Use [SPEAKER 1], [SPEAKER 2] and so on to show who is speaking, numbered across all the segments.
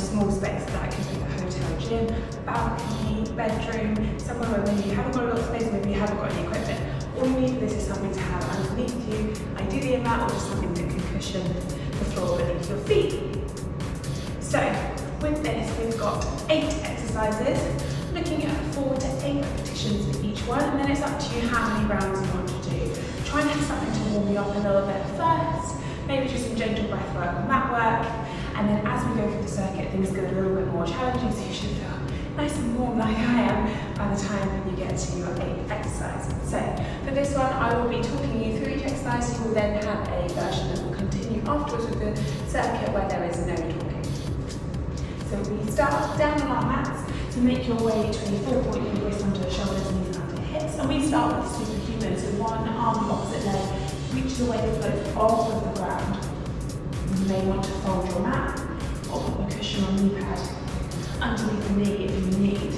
[SPEAKER 1] small space. That can be a hotel gym, balcony, bedroom, somewhere where maybe you haven't got a lot of space, maybe you haven't got any equipment. All you need for this is something to have underneath you, ideally a mat or just something that can cushion the floor beneath your feet. So with this, we've got 8 exercises, looking at 4 to 8 repetitions for each one, and then it's up to you how many rounds you want to do. Try and have something to warm you up a little bit first, maybe just some gentle breath work on that work, and then as we go through the circuit, things get a little bit more challenging, so you should feel nice and warm like I am by the time you get to your 8th exercise. So for this one, I will be talking you through each exercise. You will then have a version that will continue afterwards with the circuit where there is no talking. So we start down on our mats to make your way to a 4-point wrist under the shoulders, knees under hips, and we start with superhuman. So one arm, the opposite leg, reach the weight float off of the ground. You may want to fold your mat or put a cushion or knee pad underneath the knee if you need.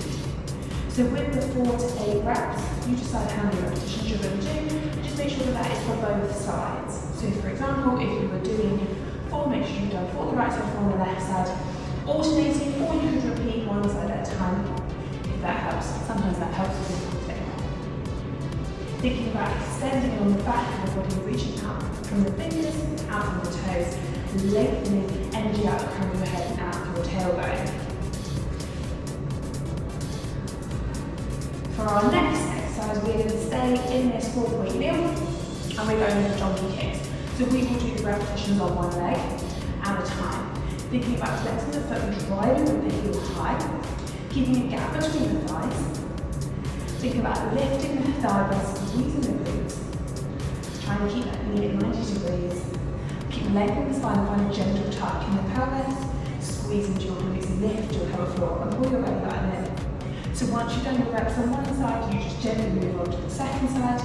[SPEAKER 1] So with the 4 to 8 reps, you decide how many repetitions you're going to do, and just make sure that is for both sides. So for example, if you were doing 4, make sure you've done 4 on the right side, 4 on the left side, alternating, or you could repeat one side at a time if that helps. Sometimes that helps with the thinking about extending on the back of the body, reaching out from the fingers, out from the toes, lengthening energy out the crown of your head and out your tailbone. For our next exercise, we're going to stay in this 4-point kneel, and we're going with donkey kicks. So we will do the repetitions on one leg at a time. Thinking about flexing the foot and driving with the heel high, keeping a gap between the thighs. Thinking about lifting the thigh by squeezing the glutes. Trying to keep that knee at 90 degrees. Keep lengthening the spine and find a gentle tuck in the pelvis. Squeeze into your glutes, lift your pelvic floor and pull your belly button in. So once you've done your reps on one side, you just gently move on to the second side.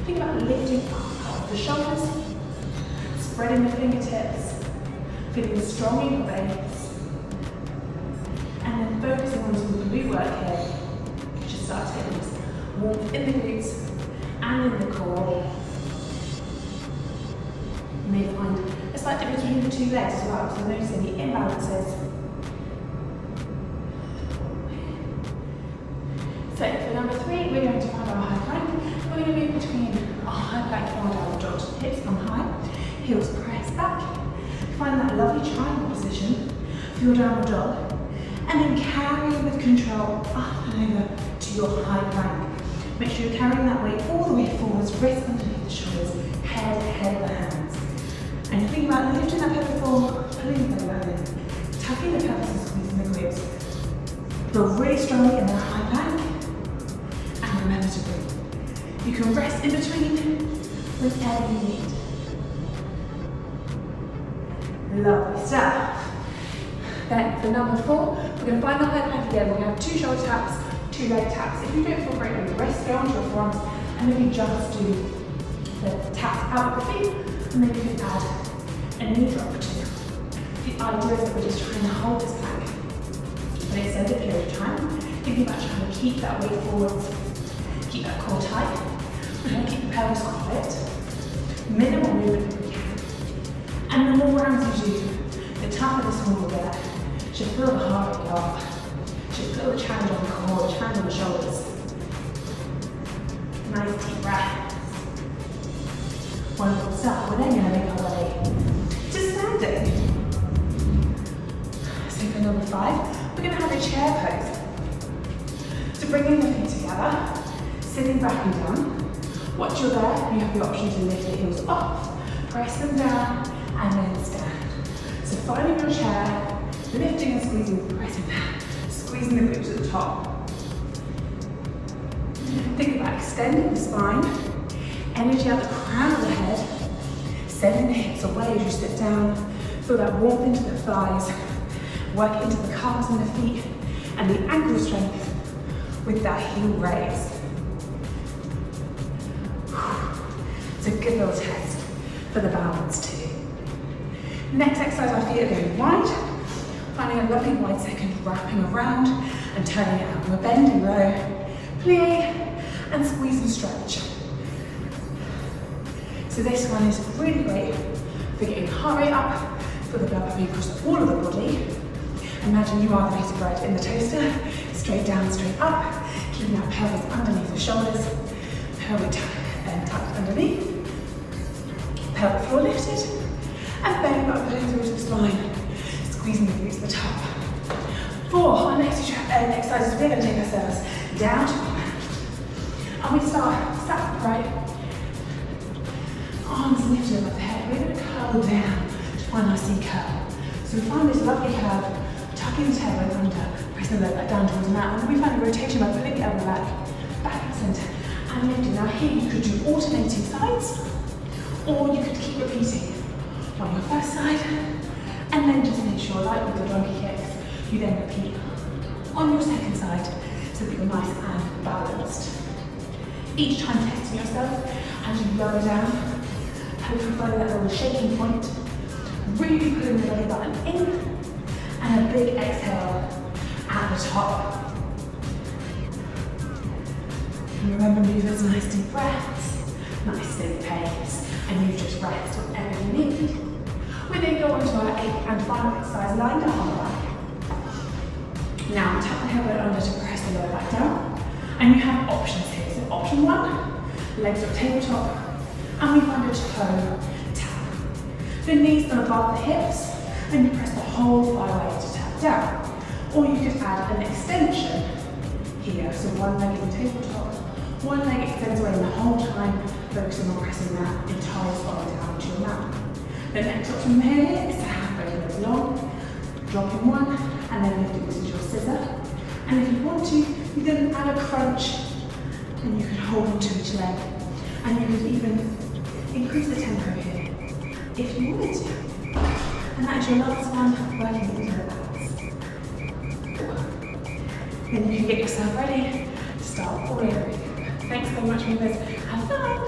[SPEAKER 1] Think about lifting up off the shoulders, spreading the fingertips, feeling strong in your base, and then focusing on some glute work here. Just start to get this warmth in the glutes and in the core. You may find a slight difference between the 2 legs as well, so notice any imbalances. So for number 3, we're going to find our high plank. We're going to move between our high plank and our downward dog. Hips come high, heels press back. Find that lovely triangle position for your downward dog, and then carry with control up and over to your high plank. Make sure you're carrying that weight all the way forwards, wrists underneath the shoulders, head ahead of the hands. And think about lifting that pelvic floor, pulling the belly button in, tucking the pelvis and squeezing the glutes. Feel really strong in that high plank, and remember to breathe. You can rest in between whenever you need. Lovely stuff. Then for number 4, we're going to find the high plank again. We're going to have 2 shoulder taps, 2 leg taps. If you don't feel great with the rest, go onto your forearms and maybe just do the tap out of the feet, and then you can add a knee drop or 2. The idea is that we're just trying to hold this plank for an extended period of time, thinking about trying to keep that weight forwards, keep that core tight. We're going to keep the pelvis quiet, minimal movement if we can. And the more rounds you do, the tougher this one will get. Should feel the heart rate go up. Should feel the challenge on the core, the challenge on the shoulders. Nice deep breath. Wonderful stuff. We're then going to make our way to standing. So for number 5, we're going to have a chair pose. So bringing the feet together, sitting back and down. Once you're there, you have the option to lift the heels off, press them down, and then stand. So finding your chair, lifting and squeezing, pressing down, squeezing the glutes at the top. Think about extending the spine, energy out the crown of the head, sending the hips away as you sit down. Feel that warmth into the thighs, work into the calves and the feet, and the ankle strength with that heel raise. It's a good little test for the balance too. Next exercise, our feet are going wide, finding a lovely wide second, wrapping around and turning it out. We're bending low, plié, and squeeze and stretch. So this one is really great for getting heart rate up, for the blood pumping across all of the body, Imagine you are the piece of bread in the toaster, straight down, straight up, keeping that pelvis underneath the shoulders, pelvic tucked underneath, pelvic floor lifted, and belly button pulling through to the spine, squeezing the glutes to the top. 4, our next exercise is we're going to take ourselves down to Palma. And we start sat upright, arms lifted above the head. We're going to curl down to find our C curl. So we find this lovely curve, tucking the tailbone under, pressing the lower back down towards the mat. And then we find a rotation by pulling the elbow back in the centre, and lifting. Now here you could do alternating sides, or you could keep repeating on your first side, and then just make sure, like with the donkey kicks, you then repeat on your second side so that you're nice and balanced. Each time testing yourself as you lower down, hopefully finding that little shaking point, really pulling the belly button in, and a big exhale at the top. And remember, movers, nice deep breaths, nice steady pace, and you just rest whatever you need. We then go on to our 8th and final exercise, lying down on the back. Now, tap the elbow under to press the lower back down, and you have options here. So option 1, legs up tabletop, and we find a toe tap. The knees are above the hips, and you press the whole thigh weight to tap down. Or you could add an extension here. So one leg is tabletop, one leg extends away the whole time, focusing on pressing that entire thigh down to your mat. The next option here is to have both legs long, dropping one, and then lifting this as your scissor. And if you want to, you then add a crunch, and you can hold onto each leg. And you could even increase the tempo here, if you wanted to. And that's your last one, working into the backs. Then you can get yourself ready to start all over again. Thanks so much, movers. Have fun!